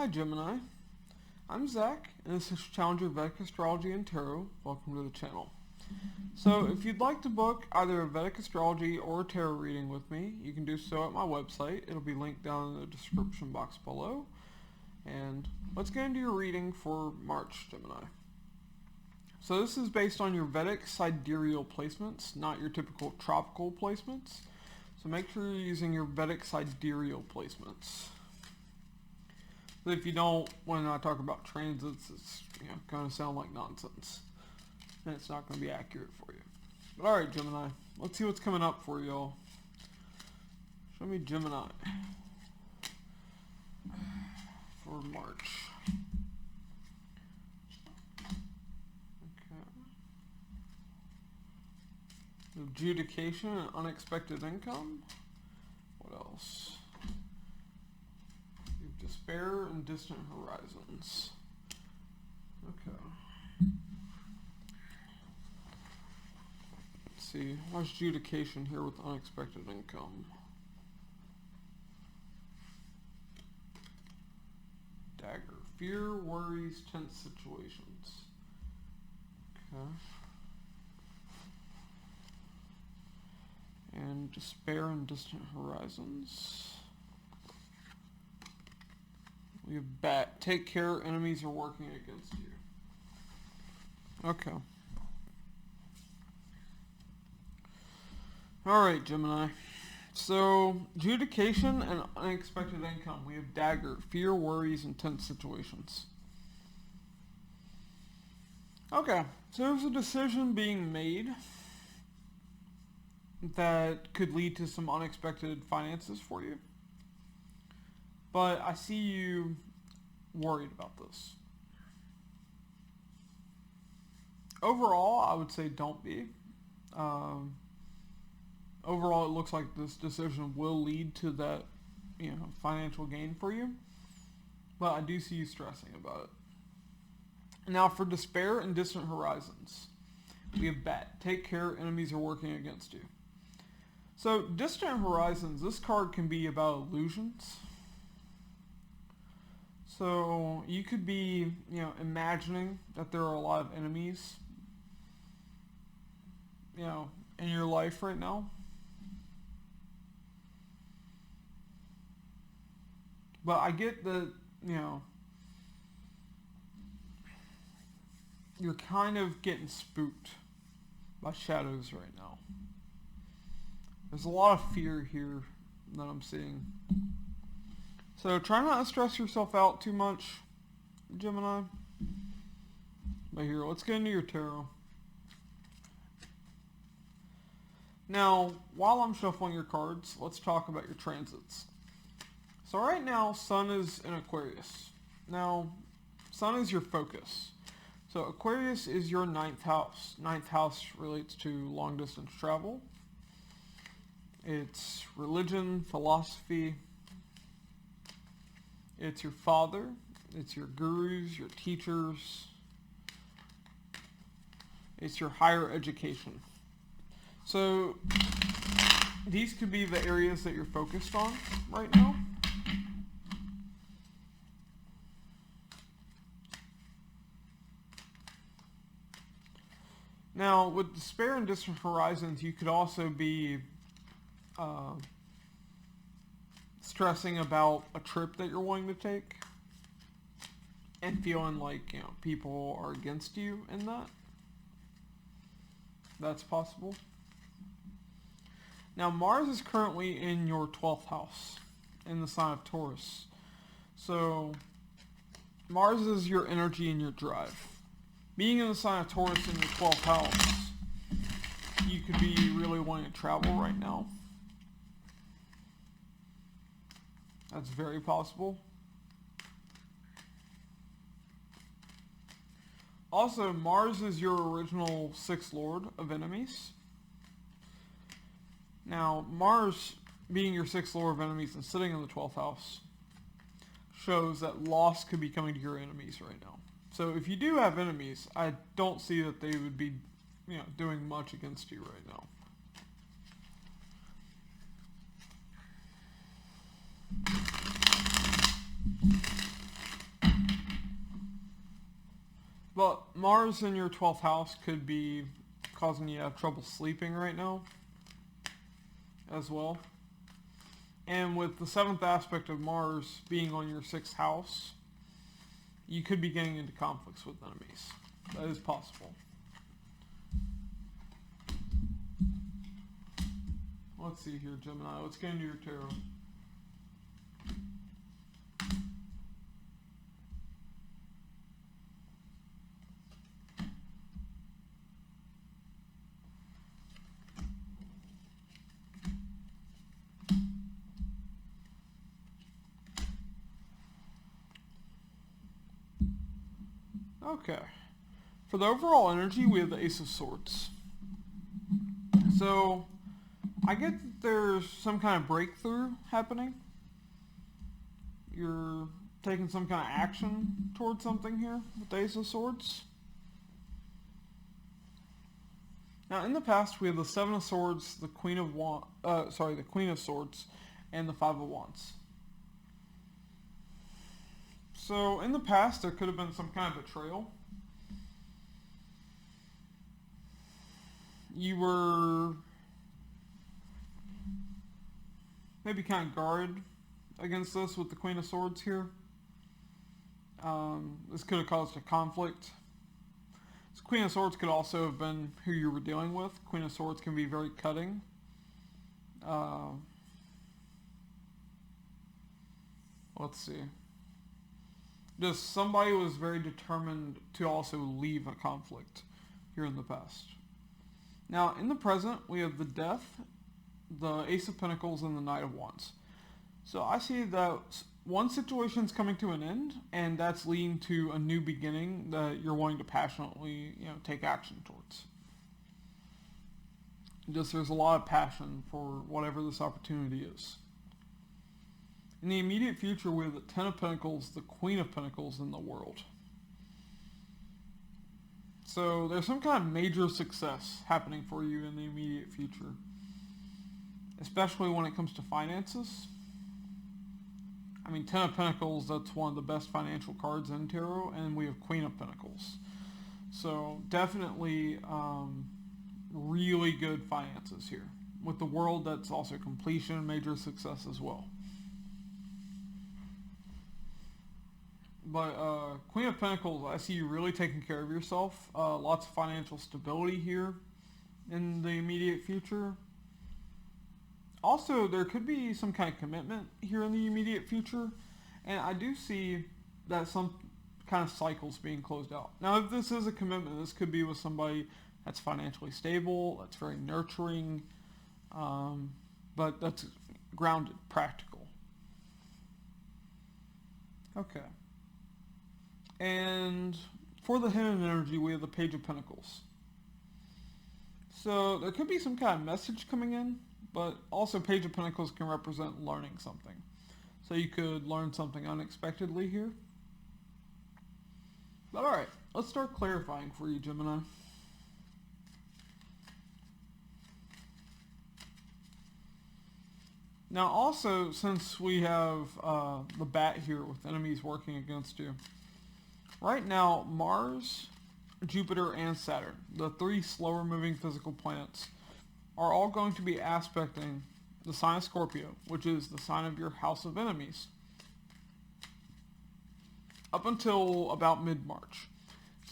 Hi Gemini, I'm Zach, and this is Challenger Vedic Astrology and Tarot. Welcome to the channel. So if you'd like to book either a Vedic Astrology or a Tarot reading with me, you can do so at my website. It'll be linked down in the description box below. And let's get into your reading for March, Gemini. So this is based on your Vedic sidereal placements, not your typical tropical placements. So make sure you're using your Vedic sidereal placements. If you don't, when I talk about transits, it's going to sound like nonsense. And it's not going to be accurate for you. But alright, Gemini, let's see what's coming up for y'all. Show me Gemini for March. Okay. Adjudication and unexpected income. What else? Despair and distant horizons. Okay. Let's see. What's adjudication here with unexpected income? Dagger. Fear, worries, tense situations. Okay. And despair and distant horizons. We have bat. Take care, enemies are working against you. Okay. Alright, Gemini. So, adjudication and unexpected income. We have dagger, fear, worries, and tense situations. Okay, so there's a decision being made that could lead to some unexpected finances for you. But I see you worried about this. Overall, I would say don't be. Overall, it looks like this decision will lead to that, financial gain for you. But I do see you stressing about it. Now, for despair and distant horizons, we have bat. Take care, enemies are working against you. So, distant horizons, this card can be about illusions. So you could be, imagining that there are a lot of enemies, in your life right now. But I get that, you're kind of getting spooked by shadows right now. There's a lot of fear here that I'm seeing. So try not to stress yourself out too much, Gemini. But here, let's get into your tarot. Now, while I'm shuffling your cards, let's talk about your transits. So right now, Sun is in Aquarius. Now, Sun is your focus. So Aquarius is your 9th house. 9th house relates to long distance travel. It's religion, philosophy. It's your father, it's your gurus, your teachers, it's your higher education. So these could be the areas that you're focused on right now. Now, with despair and distant horizons, you could also be stressing about a trip that you're wanting to take and feeling like, people are against you in that. That's possible. Now, Mars is currently in your 12th house, in the sign of Taurus. So, Mars is your energy and your drive. Being in the sign of Taurus in your 12th house, you could be really wanting to travel right now. That's very possible. Also, Mars is your original 6th lord of enemies. Now, Mars being your 6th lord of enemies and sitting in the 12th house shows that loss could be coming to your enemies right now. So if you do have enemies, I don't see that they would be, doing much against you right now. Mars in your 12th house could be causing you to have trouble sleeping right now as well. And with the 7th aspect of Mars being on your 6th house, you could be getting into conflicts with enemies. That is possible. Let's see here, Gemini. Let's get into your tarot. Okay. For the overall energy, we have the Ace of Swords. So, I get that there's some kind of breakthrough happening. You're taking some kind of action towards something here with the Ace of Swords. Now, in the past, we have the Seven of Swords, the Queen of the Queen of Swords, and the Five of Wands. So, in the past, there could have been some kind of betrayal. You were maybe kind of guarded against this with the Queen of Swords here. This could have caused a conflict. This Queen of Swords could also have been who you were dealing with. Queen of Swords can be very cutting. Let's see. Just somebody was very determined to also leave a conflict here in the past. Now, in the present, we have the Death, the Ace of Pentacles, and the Knight of Wands. So I see that one situation's coming to an end, and that's leading to a new beginning that you're wanting to passionately, take action towards. Just there's a lot of passion for whatever this opportunity is. In the immediate future, we have the Ten of Pentacles, the Queen of Pentacles, and the World. So there's some kind of major success happening for you in the immediate future, especially when it comes to finances. I mean, Ten of Pentacles, that's one of the best financial cards in tarot, and we have Queen of Pentacles. So definitely really good finances here. With the World, that's also completion, major success as well. But Queen of Pentacles, I see you really taking care of yourself. Lots of financial stability here in the immediate future. Also, there could be some kind of commitment here in the immediate future. And I do see that some kind of cycles being closed out. Now, if this is a commitment, this could be with somebody that's financially stable, that's very nurturing, but that's grounded, practical. Okay. And for the hidden energy, we have the Page of Pentacles. So there could be some kind of message coming in, but also Page of Pentacles can represent learning something. So you could learn something unexpectedly here. But alright, let's start clarifying for you, Gemini. Now also, since we have the bat here with enemies working against you, right now, Mars, Jupiter, and Saturn, the three slower moving physical planets, are all going to be aspecting the sign of Scorpio, which is the sign of your house of enemies, up until about mid-March.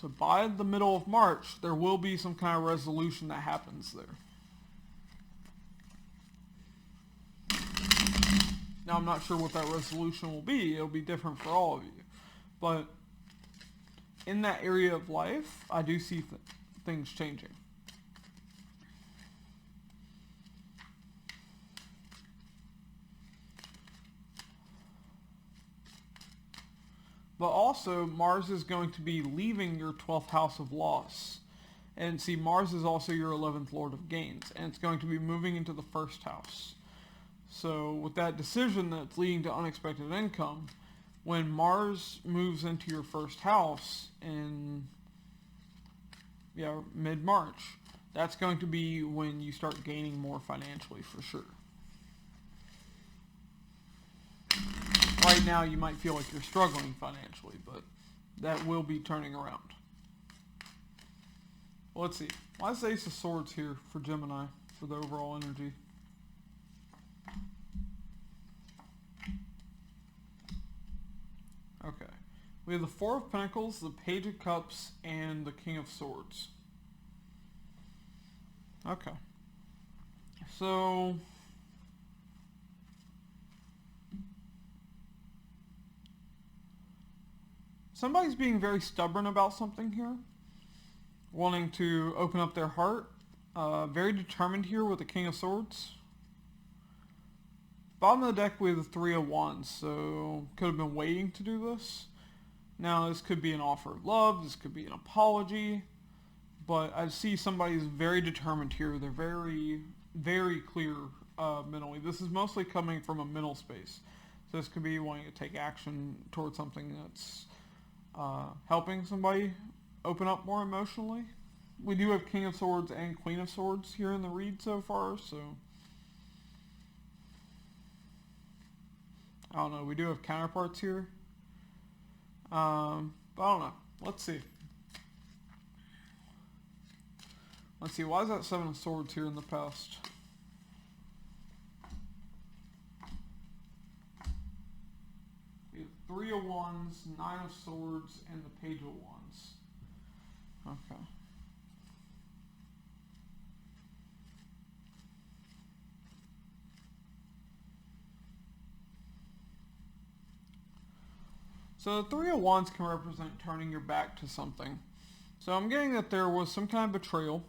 So by the middle of March, there will be some kind of resolution that happens there. Now, I'm not sure what that resolution will be. It'll be different for all of you. But in that area of life, I do see things changing. But also, Mars is going to be leaving your 12th house of loss. And see, Mars is also your 11th lord of gains. And it's going to be moving into the 1st house. So with that decision that's leading to unexpected income, when Mars moves into your 1st house in mid-March, that's going to be when you start gaining more financially for sure. Right now you might feel like you're struggling financially, but that will be turning around. Well, let's see. Why is the Ace of Swords here for Gemini for the overall energy? Okay. We have the Four of Pentacles, the Page of Cups, and the King of Swords. Okay. So somebody's being very stubborn about something here, wanting to open up their heart. Very determined here with the King of Swords. Bottom of the deck we have the Three of Wands, so could have been waiting to do this. Now this could be an offer of love, this could be an apology, but I see somebody's very determined here. They're very, very clear mentally. This is mostly coming from a mental space. So this could be wanting to take action towards something that's helping somebody open up more emotionally. We do have King of Swords and Queen of Swords here in the read so far, so I don't know. We do have counterparts here. But I don't know. Let's see. Let's see. Why is that Seven of Swords here in the past? We have Three of Wands, Nine of Swords, and the Page of Wands. Okay. So the Three of Wands can represent turning your back to something. So I'm getting that there was some kind of betrayal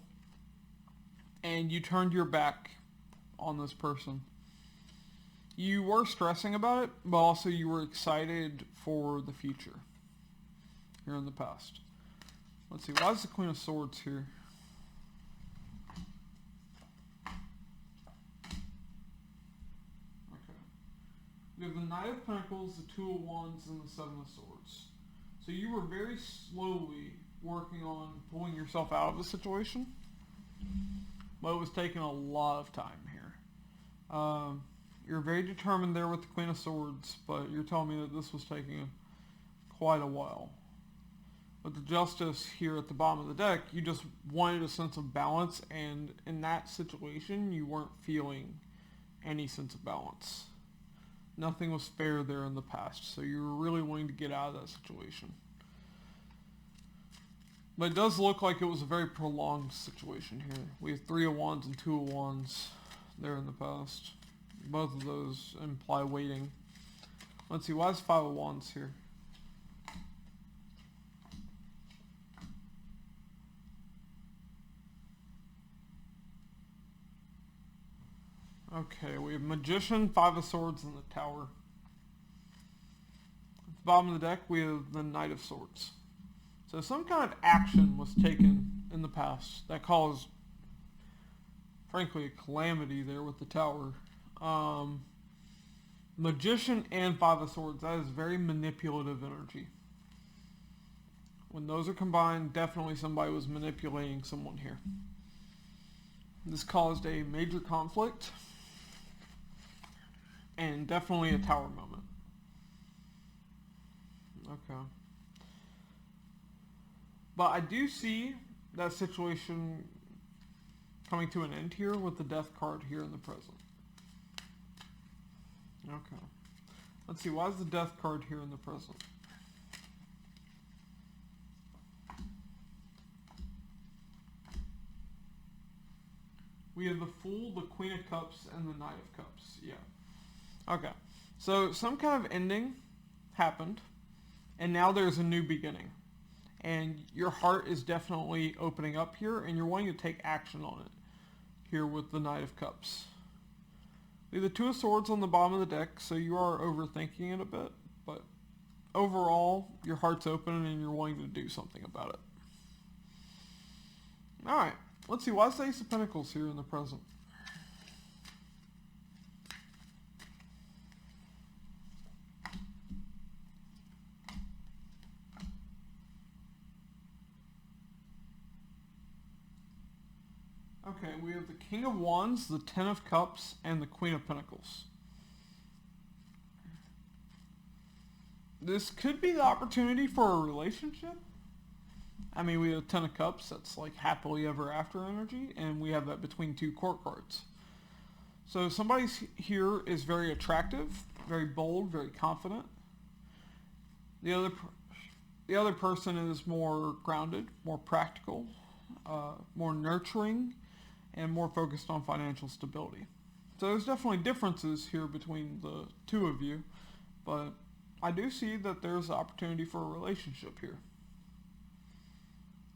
and you turned your back on this person. You were stressing about it, but also you were excited for the future here in the past. Let's see, why is the Queen of Swords here? We have the Knight of Pentacles, the Two of Wands, and the Seven of Swords. So you were very slowly working on pulling yourself out of the situation, but it was taking a lot of time here. You're very determined there with the Queen of Swords, but you're telling me that this was taking quite a while. With the Justice here at the bottom of the deck, you just wanted a sense of balance, and in that situation, you weren't feeling any sense of balance. Nothing was fair there in the past, so you were really wanting to get out of that situation. But it does look like it was a very prolonged situation here. We have Three of Wands and Two of Wands there in the past. Both of those imply waiting. Let's see, why is Five of Wands here? Okay, we have Magician, Five of Swords, and the Tower. At the bottom of the deck, we have the Knight of Swords. So some kind of action was taken in the past that caused, frankly, a calamity there with the Tower. Magician and Five of Swords, that is very manipulative energy. When those are combined, definitely somebody was manipulating someone here. This caused a major conflict. And definitely a Tower moment. Okay. But I do see that situation coming to an end here with the Death card here in the present. Okay. Let's see, why is the Death card here in the present? We have the Fool, the Queen of Cups, and the Knight of Cups. Yeah. Okay, so some kind of ending happened, and now there's a new beginning. And your heart is definitely opening up here, and you're wanting to take action on it here with the Knight of Cups. We have the Two of Swords on the bottom of the deck, so you are overthinking it a bit, but overall, your heart's open and you're wanting to do something about it. Alright, let's see, why is the Ace of Pentacles here in the present? Okay, we have the King of Wands, the Ten of Cups, and the Queen of Pentacles. This could be the opportunity for a relationship. I mean, we have Ten of Cups, that's like happily ever after energy, and we have that between two court cards. So somebody here is very attractive, very bold, very confident. The other person is more grounded, more practical, more nurturing, and more focused on financial stability. So there's definitely differences here between the two of you, but I do see that there's an opportunity for a relationship here.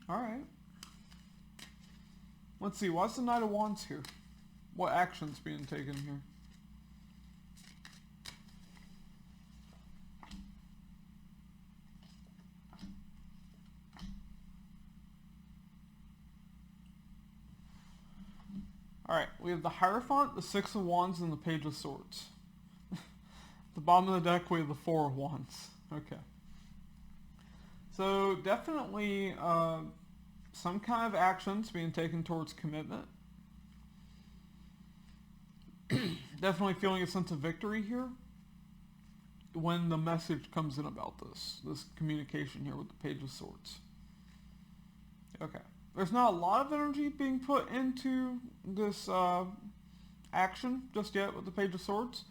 Alright. Let's see, why's the Knight of Wands here? What action's being taken here? Alright, we have the Hierophant, the Six of Wands, and the Page of Swords. The bottom of the deck, we have the Four of Wands. Okay. So, definitely some kind of actions being taken towards commitment. Definitely feeling a sense of victory here when the message comes in about this communication here with the Page of Swords. Okay. There's not a lot of energy being put into this action just yet with the Page of Swords.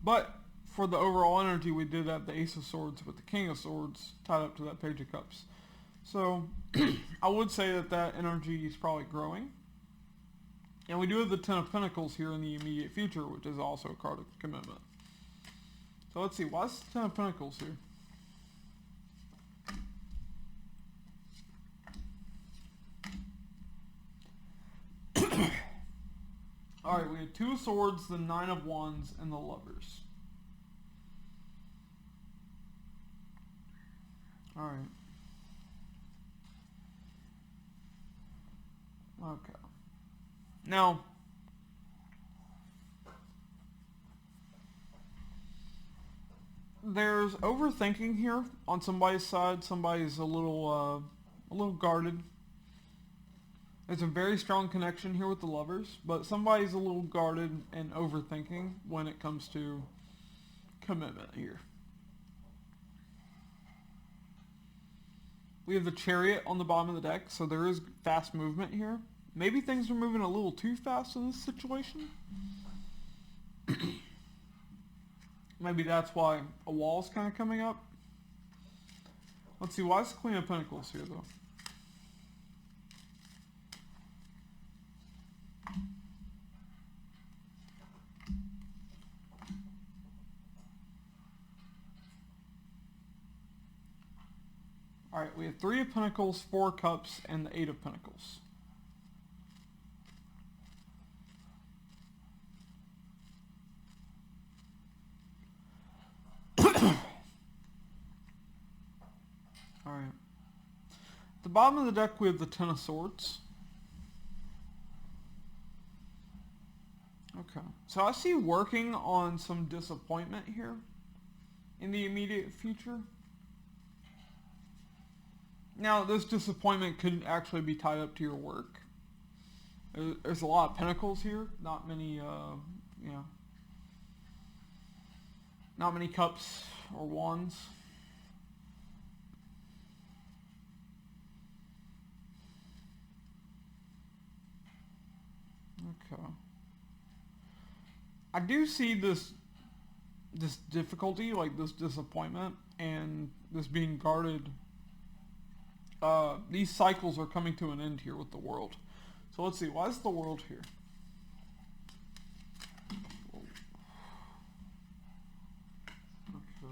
But for the overall energy, we did have the Ace of Swords with the King of Swords tied up to that Page of Cups. So I would say that energy is probably growing. And we do have the Ten of Pentacles here in the immediate future, which is also a card of commitment. So let's see, why is the Ten of Pentacles here? Alright, we have Two of Swords, the Nine of Wands, and the Lovers. Alright. Okay. Now, there's overthinking here on somebody's side. Somebody's a little guarded. There's a very strong connection here with the Lovers, but somebody's a little guarded and overthinking when it comes to commitment here. We have the Chariot on the bottom of the deck, so there is fast movement here. Maybe things are moving a little too fast in this situation. Maybe that's why a wall's kind of coming up. Let's see, why is the Queen of Pentacles here, though? Alright, we have Three of Pentacles, Four of Cups, and the Eight of Pentacles. Alright. At the bottom of the deck, we have the Ten of Swords. Okay. So I see working on some disappointment here in the immediate future. Now, this disappointment could actually be tied up to your work. There's a lot of pentacles here, not many, not many cups or wands. Okay. I do see this difficulty, like this disappointment, and this being guarded. These cycles are coming to an end here with the World. So let's see, why is the World here? Okay.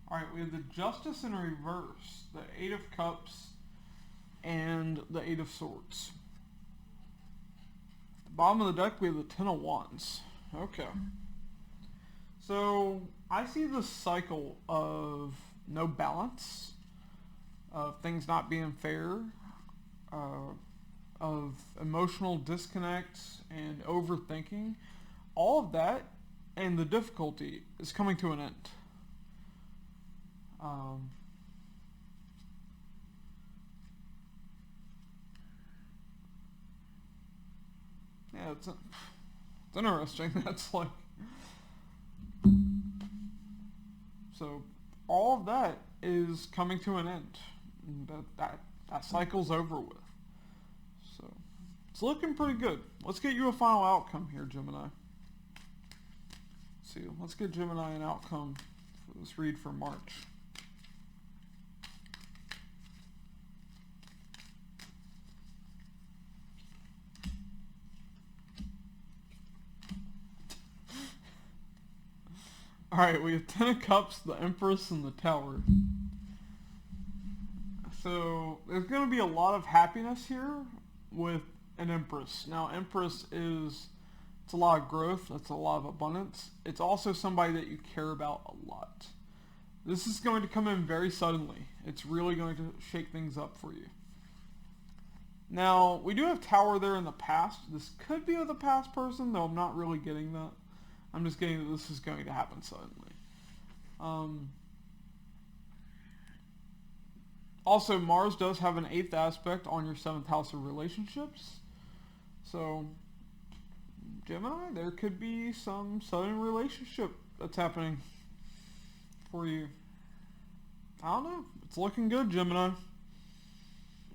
Alright, we have the Justice in reverse, the Eight of Cups, and the Eight of Swords. At the bottom of the deck, we have the Ten of Wands. Okay. So, I see this cycle of no balance, of things not being fair, of emotional disconnects and overthinking. All of that and the difficulty is coming to an end. Yeah, it's interesting. That's like, so all of that is coming to an end. That cycle's over with. So it's looking pretty good. Let's get you a final outcome here, Gemini. See, let's get Gemini an outcome for this read for March. Alright, we have 10 of Cups, the Empress, and the Tower. So, there's going to be a lot of happiness here with an Empress. Now, Empress is, it's a lot of growth, it's a lot of abundance. It's also somebody that you care about a lot. This is going to come in very suddenly. It's really going to shake things up for you. Now, we do have Tower there in the past. This could be with a past person, though I'm not really getting that. I'm just getting that this is going to happen suddenly. Also, Mars does have an 8th aspect on your 7th house of relationships. So, Gemini, there could be some sudden relationship that's happening for you. I don't know. It's looking good, Gemini.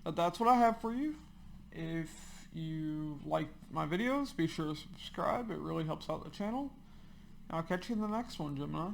But that's what I have for you. If you like my videos, be sure to subscribe. It really helps out the channel. I'll catch you in the next one, Gemini.